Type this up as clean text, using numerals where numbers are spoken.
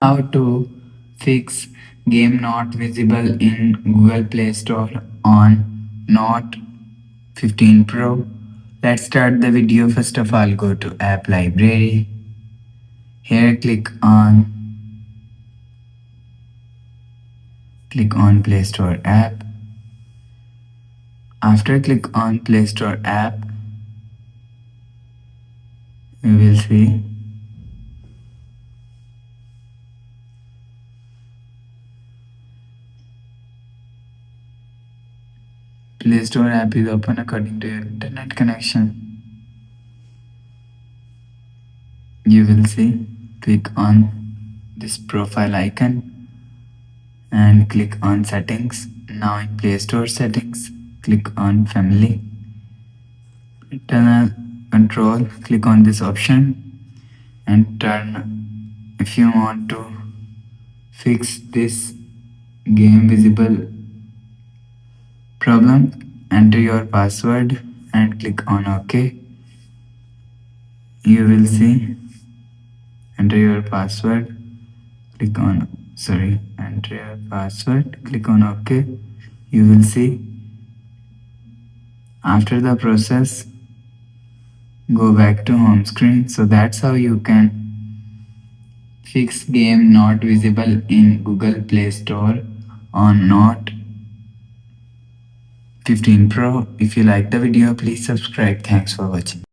How to fix game not visible in Google Play Store on Note 15 Pro. Let's start the video. First of all, go to App Library. Here click on Play Store app. After click on Play Store app, you will see Play Store app is open according to your internet connection. You will see, click on this profile icon and click on settings. Now in Play Store settings, click on family, internal control, click on this option and turn. If you want to fix this game visible problem, enter your password and click on OK. You will see, enter your password, enter your password, click on OK. You will see, after the process, go back to home screen. So that's how you can fix game not visible in Google Play Store on Note 15 Pro. If you like the video, please subscribe. Thanks for watching.